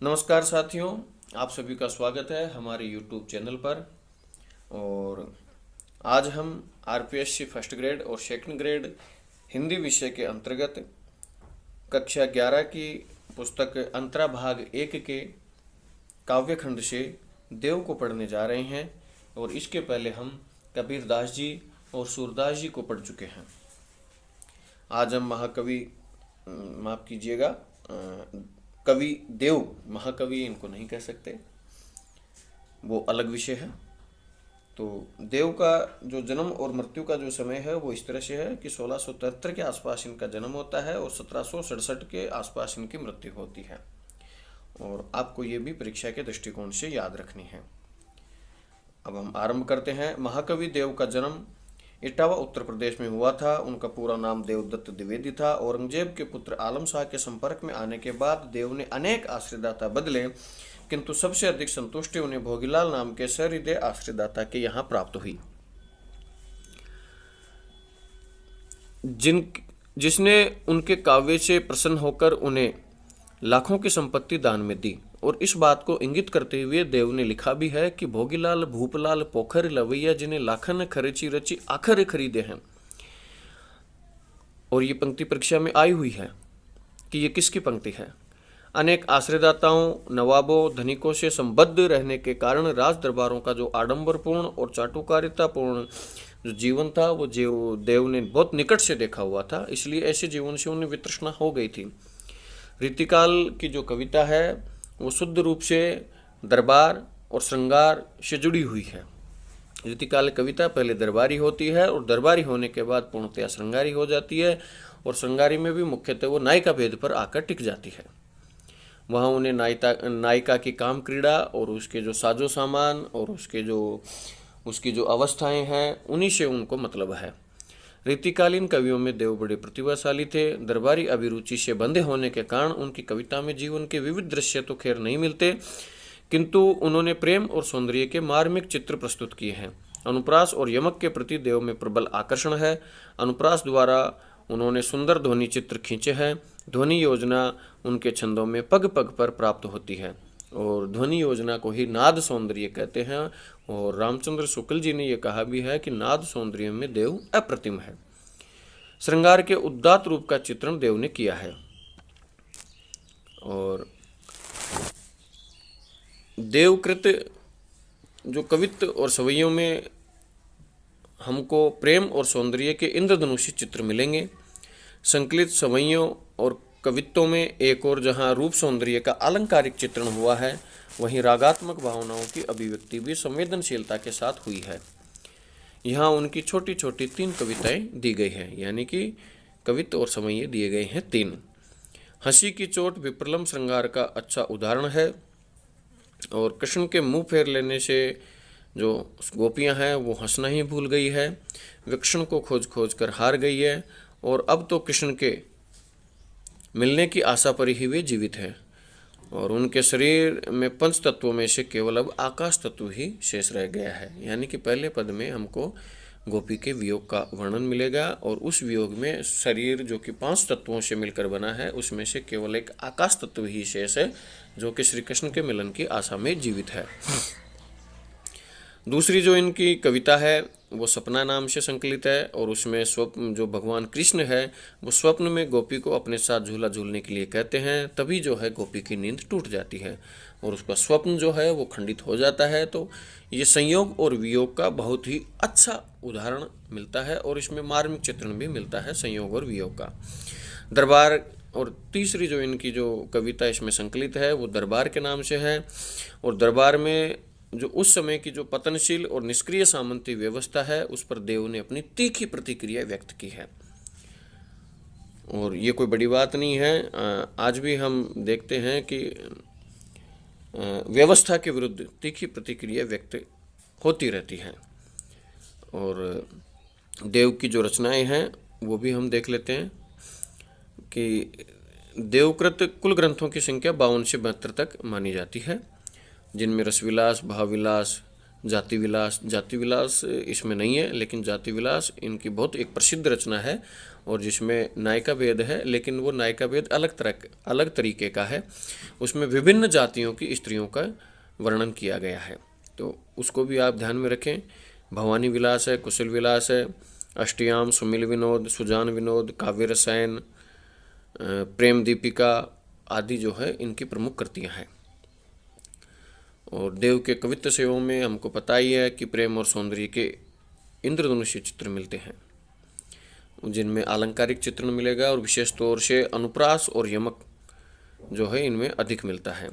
नमस्कार साथियों, आप सभी का स्वागत है हमारे YouTube चैनल पर। और आज हम आरपीएससी फर्स्ट ग्रेड और सेकंड ग्रेड हिंदी विषय के अंतर्गत कक्षा 11 की पुस्तक अंतरा भाग 1 के काव्यखंड से देव को पढ़ने जा रहे हैं। और इसके पहले हम कबीरदास जी और सूरदास जी को पढ़ चुके हैं। आज हम महाकवि माफ कीजिएगा कवि देव, महाकवि इनको नहीं कह सकते, वो अलग विषय है। तो देव का जो जन्म और मृत्यु का जो समय है वो इस तरह से है कि 1673 के आसपास इनका जन्म होता है और 1767 के आसपास इनकी मृत्यु होती है। और आपको ये भी परीक्षा के दृष्टिकोण से याद रखनी है। अब हम आरंभ करते हैं। महाकवि देव का जन्म इटावा उत्तर प्रदेश में हुआ था। उनका पूरा नाम देवदत्त द्विवेदी था। औरंगजेब के पुत्र आलम शाह के संपर्क में आने के बाद देव ने अनेक आश्रयदाता बदले, किंतु सबसे अधिक संतुष्टि उन्हें भोगीलाल नाम के सहृदय आश्रयदाता के यहाँ प्राप्त हुई, जिसने उनके काव्य से प्रसन्न होकर उन्हें लाखों की संपत्ति दान में दी। और इस बात को इंगित करते हुए देव ने लिखा भी है कि भोगीलाल भूपलाल पोखर लवैया, जिन्हें लाखन खर्ची रची आखर खरीदे हैं। और ये पंक्ति परीक्षा में आई हुई है कि ये किसकी पंक्ति है। अनेक आश्रयदाताओं, नवाबों, धनिकों से संबद्ध रहने के कारण राज दरबारों का जो आडंबरपूर्ण और चाटुकारितापूर्ण जो जीवन था वो देव ने बहुत निकट से देखा हुआ था। इसलिए ऐसे जीवन से उन्हें वितृष्णा हो गई थी। रीतिकाल की जो कविता है वो शुद्ध रूप से दरबार और श्रृंगार से जुड़ी हुई है। रीतिकाल कविता पहले दरबारी होती है और दरबारी होने के बाद पूर्णतया श्रृंगारी हो जाती है। और श्रृंगारी में भी मुख्यतः वो नायिका भेद पर आकर टिक जाती है। वहाँ उन्हें नायिका की काम क्रीड़ा और उसके जो साजो सामान और उसकी जो अवस्थाएं हैं उन्हीं से उनको मतलब है। रीतिकालीन कवियों में देव बड़े प्रतिभाशाली थे। दरबारी अभिरुचि से बंधे होने के कारण उनकी कविता में जीवन के विविध दृश्य तो खैर नहीं मिलते, किंतु उन्होंने प्रेम और सौंदर्य के मार्मिक चित्र प्रस्तुत किए हैं। अनुप्रास और यमक के प्रति देव में प्रबल आकर्षण है। अनुप्रास द्वारा उन्होंने सुंदर ध्वनि चित्र खींचे हैं। ध्वनि योजना उनके छंदों में पग पग पर प्राप्त होती है और ध्वनि योजना को ही नाद सौंदर्य कहते हैं। और रामचंद्र शुक्ल जी ने यह कहा भी है कि नाद सौंदर्य में देव अप्रतिम है। श्रृंगार के उदात्त रूप का चित्रण देव ने किया है। और देवकृत जो कवित्व और सवैयों में हमको प्रेम और सौंदर्य के इंद्रधनुषी चित्र मिलेंगे। संकलित सवैयों और कवित्वों में एक और जहाँ रूप सौंदर्य का अलंकारिक चित्रण हुआ है, वहीं रागात्मक भावनाओं की अभिव्यक्ति भी संवेदनशीलता के साथ हुई है। यहाँ उनकी छोटी छोटी 3 कविताएं दी गई हैं, यानी कि कवित्व और सवैये दिए गए हैं 3। हंसी की चोट विप्रलम श्रृंगार का अच्छा उदाहरण है। और कृष्ण के मुंह फेर लेने से जो गोपियां हैं वो हंसना ही भूल गई है। वे कृष्ण को खोज खोज कर हार गई है और अब तो कृष्ण के मिलने की आशा पर ही वे जीवित है। और उनके शरीर में 5 तत्वों में से केवल अब आकाश तत्व ही शेष रह गया है। यानी कि पहले पद में हमको गोपी के वियोग का वर्णन मिलेगा और उस वियोग में शरीर जो कि 5 तत्वों से मिलकर बना है उसमें से केवल एक आकाश तत्व ही शेष है, जो कि श्री कृष्ण के मिलन की आशा में जीवित है। दूसरी जो इनकी कविता है वो सपना नाम से संकलित है और उसमें स्वप्न जो भगवान कृष्ण है वो स्वप्न में गोपी को अपने साथ झूला झूलने के लिए कहते हैं। तभी जो है गोपी की नींद टूट जाती है और उसका स्वप्न जो है वो खंडित हो जाता है। तो ये संयोग और वियोग का बहुत ही अच्छा उदाहरण मिलता है और इसमें मार्मिक चित्रण भी मिलता है संयोग और वियोग का। दरबार और तीसरी जो इनकी जो कविता इसमें संकलित है वो दरबार के नाम से है। और दरबार में जो उस समय की जो पतनशील और निष्क्रिय सामंती व्यवस्था है उस पर देव ने अपनी तीखी प्रतिक्रिया व्यक्त की है। और ये कोई बड़ी बात नहीं है। आज भी हम देखते हैं कि व्यवस्था के विरुद्ध तीखी प्रतिक्रिया व्यक्त होती रहती है। और देव की जो रचनाएं हैं वो भी हम देख लेते हैं कि देवकृत कुल ग्रंथों की संख्या 52 से 72 तक मानी जाती है, जिनमें रसविलास, भावविलास, जाति विलास, जाति विलास इसमें नहीं है, लेकिन जाति विलास इनकी बहुत एक प्रसिद्ध रचना है और जिसमें नायिका भेद है, लेकिन वो नायिका भेद अलग तरीके का है। उसमें विभिन्न जातियों की स्त्रियों का वर्णन किया गया है, तो उसको भी आप ध्यान में रखें। भवानी विलास है, कुशल विलास है, अष्टयाम, सुमिल विनोद, सुजान विनोद, काव्य रसायन, प्रेम दीपिका आदि जो है इनकी प्रमुख कृतियाँ हैं। और देव के कवित्व सेवों में हमको पता ही है कि प्रेम और सौंदर्य के इंद्रधनुषी चित्र मिलते हैं, जिनमें आलंकारिक चित्रण मिलेगा और विशेष तौर से अनुप्रास और यमक जो है इनमें अधिक मिलता है।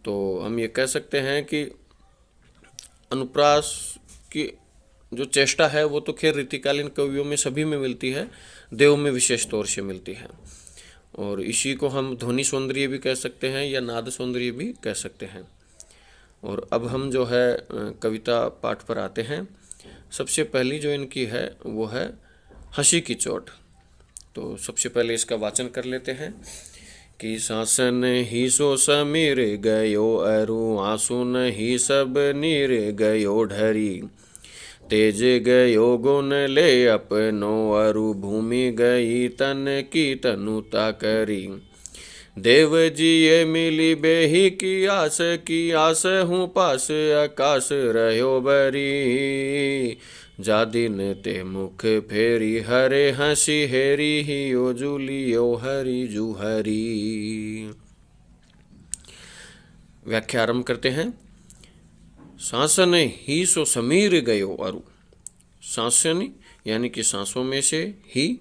तो हम ये कह सकते हैं कि अनुप्रास की जो चेष्टा है वो तो खैर रीतिकालीन कवियों में सभी में मिलती है, देव में विशेष तौर से मिलती है। और इसी को हम ध्वनि सौंदर्य भी कह सकते हैं या नाद सौंदर्य भी कह सकते हैं। और अब हम जो है कविता पाठ पर आते हैं। सबसे पहली जो इनकी है वो है हंसी की चोट। तो सबसे पहले इसका वाचन कर लेते हैं कि शासन ही सो समीर गयो अरु, आंसुन ही सब नीर गयो ढरी, तेज गयो गुण ले अपनो अरु, भूमि गई तन की तनुता करी, देव जी ये मिली बेही की आस हूँ पास, आकाश रहो बरी, जा दिन ते मुख फेरी, हरे हंसी हेरी, हियो जुलियो हरि जुहरी। व्याख्या आरंभ करते हैं। सांसन ही सो समीर गयो अरु, सांसन यानी कि सांसों में से, ही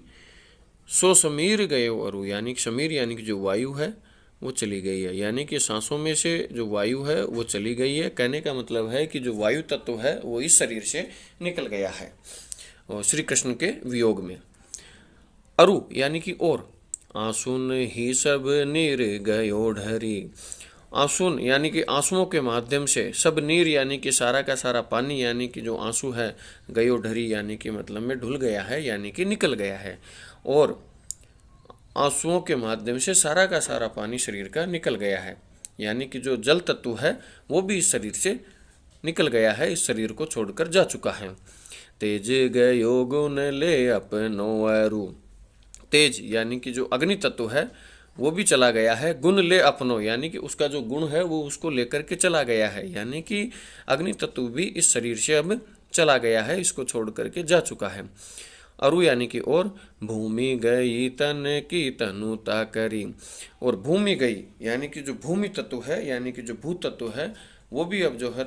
सो समीर गयो अरु यानी कि समीर यानी कि जो वायु है वो चली गई है, यानी कि सांसों में से जो वायु है वो चली गई है। कहने का मतलब है कि जो वायु तत्व है वो इस शरीर से निकल गया है और श्री कृष्ण के वियोग में। अरु यानी कि और, आंसुन ही सब नीर गयो ढरी, आंसुन यानी कि आंसुओं के माध्यम से, सब नीर यानी कि सारा का सारा पानी यानी कि जो आंसू है, गयो ढरी यानी कि मतलब में ढुल गया है यानी कि निकल गया है, और आंसुओं के माध्यम से सारा का सारा पानी शरीर का निकल गया है, यानी कि जो जल तत्व है वो भी इस शरीर से निकल गया है, इस शरीर को छोड़कर जा चुका है। तेज गयो गुण ले अपनो अरु, तेज यानी कि जो अग्नि तत्व है वो भी चला गया है, गुण ले अपनो यानी कि उसका जो गुण है वो उसको लेकर के चला गया है, यानी कि अग्नि तत्व भी इस शरीर से अब चला गया है, इसको छोड़ करके जा चुका है। अरु यानी कि और, भूमि गई तन की तनुता करी, और भूमि गई यानी कि जो भूमि तत्व है यानी कि जो भूत तत्व है वो भी अब जो है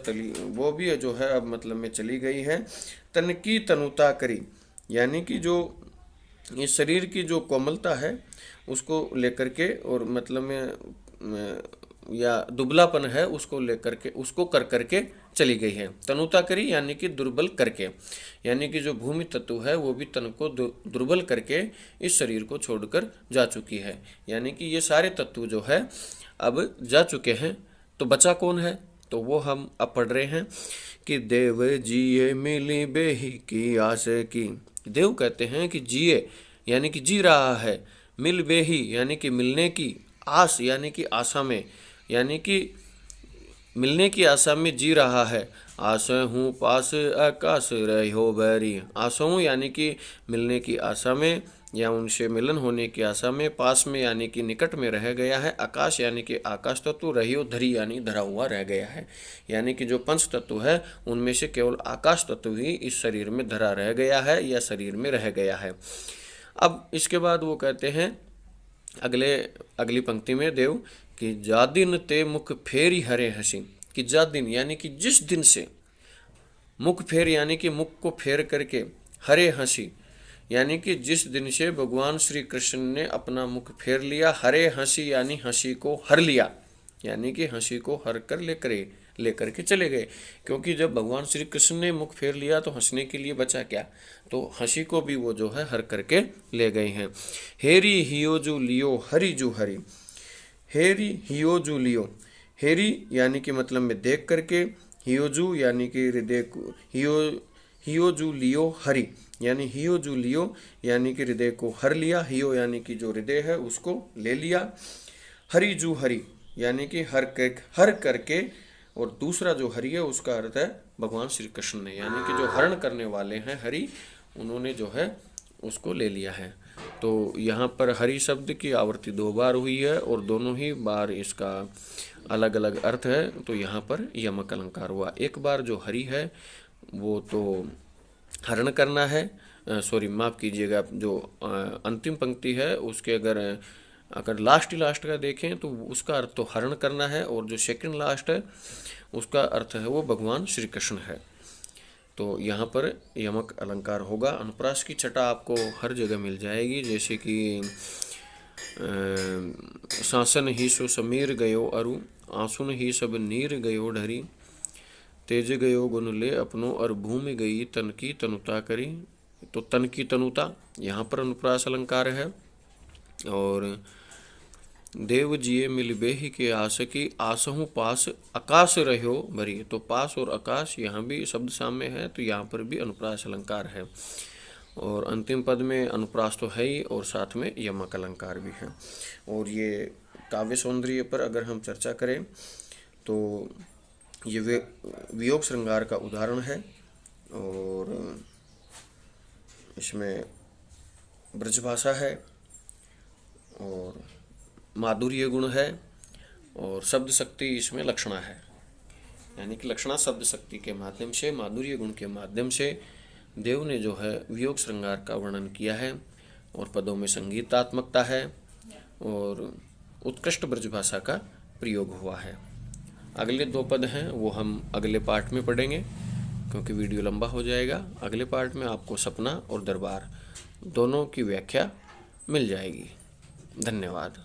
वो भी जो है अब मतलब में चली गई है। तन की तनुता करी यानी कि जो इस शरीर की जो कोमलता है उसको लेकर के, और मतलब में या दुबलापन है उसको लेकर के, उसको कर करके चली गई है। तनुता करी यानी कि दुर्बल करके, यानी कि जो भूमि तत्व है वो भी तन को दुर्बल करके इस शरीर को छोड़कर जा चुकी है, यानी कि ये सारे तत्व जो है अब जा चुके हैं। तो बचा कौन है, तो वो हम अब पढ़ रहे हैं कि देव जिए मिली बेही की आस की। देव कहते हैं कि जिए यानी कि जी रहा है, मिल बेही यानी कि मिलने की, आस यानी कि आशा में, यानी कि मिलने की आशा में जी रहा है। आस हूँ पास आकाश रहो बरी, आशा हूँ यानी कि मिलने की आशा में या उनसे मिलन होने की आशा में, पास में यानी कि निकट में रह गया है, आकाश यानी कि आकाश तत्व, रहियो धरी यानी धरा हुआ रह गया है, यानी कि जो पंच तत्व है उनमें से केवल आकाश तत्व ही इस शरीर में धरा रह गया है या शरीर में रह गया है। अब इसके बाद वो कहते हैं अगली पंक्ति में देव कि जा दिन ते मुख फेरी हरे हंसी, कि जा दिन यानी कि जिस दिन से, मुख फेर यानी कि मुख को फेर करके, हरे हंसी यानी कि जिस दिन से भगवान श्री कृष्ण ने अपना मुख फेर लिया, हरे हंसी यानी हंसी को हर लिया, यानी कि हंसी को हर कर लेकर के चले गए, क्योंकि जब भगवान श्री कृष्ण ने मुख फेर लिया तो हंसने के लिए बचा क्या, तो हंसी को भी वो जो है हर करके ले गए हैं। हेरी हियोजू लियो हरि जू हरि, हेरी हियोजू लियो, हेरी यानी कि मतलब में देख करके, हियोजू यानी कि हृदय को, हियोजू लियो हरि यानी हियोजू लियो यानी कि हृदय को हर लिया, हियो यानी कि जो हृदय है उसको ले लिया, हरि जू हरि यानी कि हर करके और दूसरा जो हरि है उसका अर्थ है भगवान श्री कृष्ण ने, यानी कि जो हरण करने वाले हैं हरि, उन्होंने जो है उसको ले लिया है। तो यहाँ पर हरि शब्द की आवृत्ति 2 बार हुई है और दोनों ही बार इसका अलग अलग अर्थ है। तो यहाँ पर यमक अलंकार हुआ। एक बार जो हरि है वो तो हरण करना है, सॉरी माफ़ कीजिएगा, जो अंतिम पंक्ति है उसके अगर लास्ट का देखें तो उसका अर्थ तो हरण करना है, और जो सेकंड लास्ट है उसका अर्थ है वो भगवान श्री कृष्ण है। तो यहाँ पर यमक अलंकार होगा। अनुप्रास की छटा आपको हर जगह मिल जाएगी, जैसे कि शासन ही सो समीर गयो अरु, आंसुन ही सब नीर गयो ढरी, तेज गयो गुण ले अपनो और भूमि गई तन की तनुता करी। तो तन की तनुता यहाँ पर अनुप्रास अलंकार है। और देव जिये मिल बेहि के आस की, आसहु पास आकाश रहो भरी। तो पास और आकाश यहाँ भी शब्द साम्य है, तो यहाँ पर भी अनुप्रास अलंकार है। और अंतिम पद में अनुप्रास तो है ही और साथ में यमक अलंकार भी है। और ये काव्य सौंदर्य पर अगर हम चर्चा करें तो ये वियोग श्रृंगार का उदाहरण है, और इसमें ब्रजभाषा है और माधुर्य गुण है और शब्द शक्ति इसमें लक्षणा है, यानी कि लक्षणा शब्द शक्ति के माध्यम से, माधुर्य गुण के माध्यम से देव ने जो है वियोग श्रृंगार का वर्णन किया है। और पदों में संगीतात्मकता है और उत्कृष्ट ब्रजभाषा का प्रयोग हुआ है। अगले 2 पद हैं वो हम अगले पार्ट में पढ़ेंगे, क्योंकि वीडियो लंबा हो जाएगा। अगले पार्ट में आपको सपना और दरबार दोनों की व्याख्या मिल जाएगी। धन्यवाद।